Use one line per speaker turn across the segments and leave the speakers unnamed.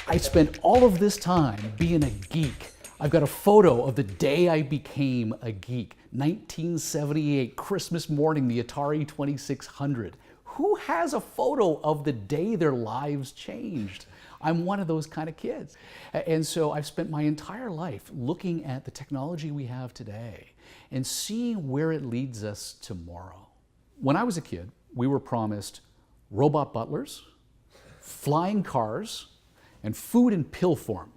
I spent all of this time being a geek. I've got a photo of the day I became a geek. 1978, Christmas morning, the Atari 2600. Who has a photo of the day their lives changed? I'm one of those kind of kids. And so I've spent my entire life looking at the technology we have today and seeing where it leads us tomorrow. When I was a kid, we were promised robot butlers, flying cars, and food in pill form.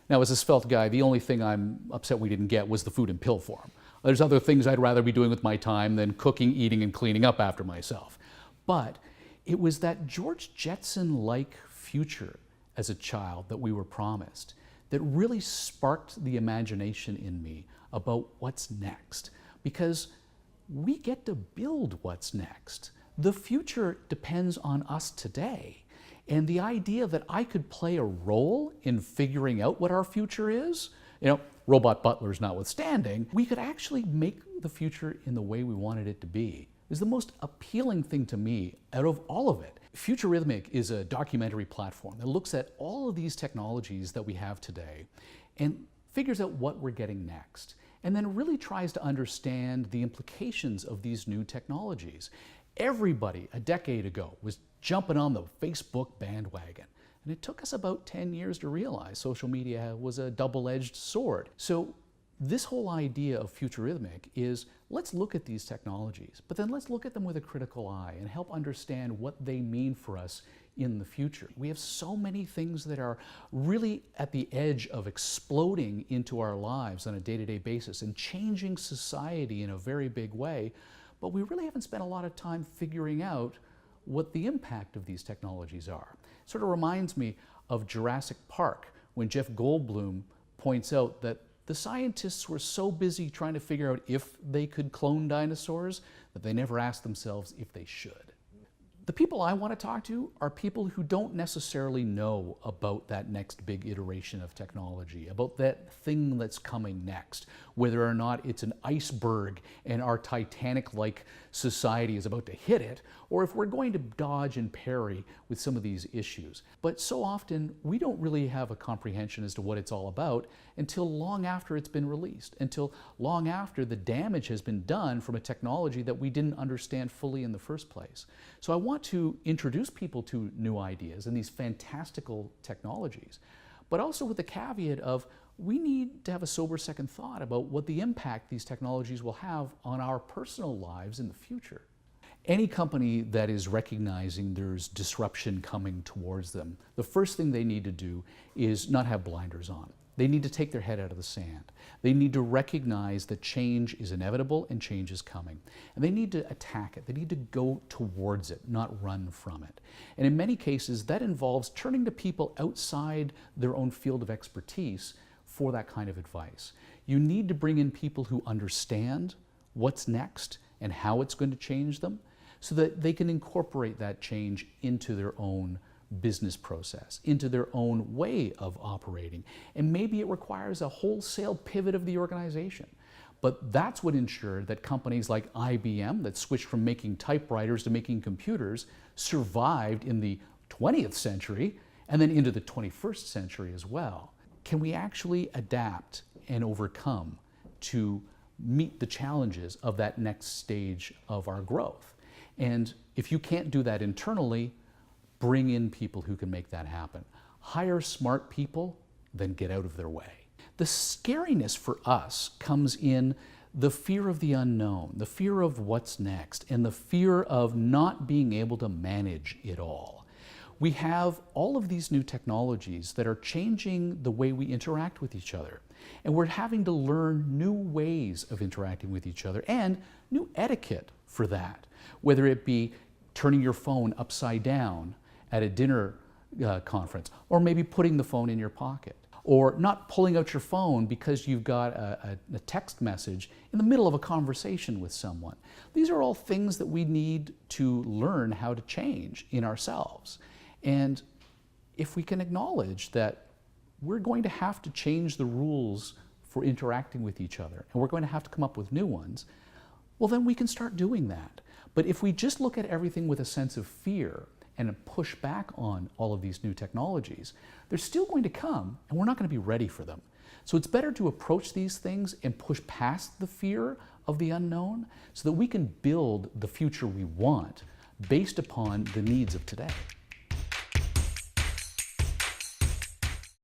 Now, as a svelte guy, the only thing I'm upset we didn't get was the food in pill form. There's other things I'd rather be doing with my time than cooking, eating, and cleaning up after myself. But it was that George Jetson-like future as a child that we were promised that really sparked the imagination in me about what's next. Because we get to build what's next. The future depends on us today. And the idea that I could play a role in figuring out what our future is, robot butlers notwithstanding, we could actually make the future in the way we wanted it to be, is the most appealing thing to me out of all of it. Futurrhythmic is a documentary platform that looks at all of these technologies that we have today and figures out what we're getting next, and then really tries to understand the implications of these new technologies. Everybody a decade ago was jumping on the Facebook bandwagon. And it took us about 10 years to realize social media was a double-edged sword. So this whole idea of Futurrhythmic is, let's look at these technologies, but then let's look at them with a critical eye and help understand what they mean for us in the future. We have so many things that are really at the edge of exploding into our lives on a day-to-day basis and changing society in a very big way, but we really haven't spent a lot of time figuring out what the impact of these technologies are. It sort of reminds me of Jurassic Park, when Jeff Goldblum points out that the scientists were so busy trying to figure out if they could clone dinosaurs that they never asked themselves if they should. The people I want to talk to are people who don't necessarily know about that next big iteration of technology, about that thing that's coming next, whether or not it's an iceberg and our Titanic-like society is about to hit it, or if we're going to dodge and parry with some of these issues. But so often, we don't really have a comprehension as to what it's all about until long after it's been released, until long after the damage has been done from a technology that we didn't understand fully in the first place. So I want to introduce people to new ideas and these fantastical technologies, but also with the caveat of we need to have a sober second thought about what the impact these technologies will have on our personal lives in the future. Any company that is recognizing there's disruption coming towards them, the first thing they need to do is not have blinders on. They need to take their head out of the sand. They need to recognize that change is inevitable and change is coming. And they need to attack it. They need to go towards it, not run from it. And in many cases, that involves turning to people outside their own field of expertise for that kind of advice. You need to bring in people who understand what's next and how it's going to change them so that they can incorporate that change into their own business process, into their own way of operating. And maybe it requires a wholesale pivot of the organization. But that's what ensured that companies like IBM, that switched from making typewriters to making computers, survived in the 20th century and then into the 21st century as well. Can we actually adapt and overcome to meet the challenges of that next stage of our growth? And if you can't do that internally, bring in people who can make that happen. Hire smart people, then get out of their way. The scariness for us comes in the fear of the unknown, the fear of what's next, and the fear of not being able to manage it all. We have all of these new technologies that are changing the way we interact with each other. And we're having to learn new ways of interacting with each other and new etiquette for that, whether it be turning your phone upside down at a dinner conference, or maybe putting the phone in your pocket, or not pulling out your phone because you've got a text message in the middle of a conversation with someone. These are all things that we need to learn how to change in ourselves. And if we can acknowledge that we're going to have to change the rules for interacting with each other, and we're going to have to come up with new ones, well, then we can start doing that. But if we just look at everything with a sense of fear and push back on all of these new technologies, they're still going to come, and we're not going to be ready for them. So it's better to approach these things and push past the fear of the unknown so that we can build the future we want based upon the needs of today.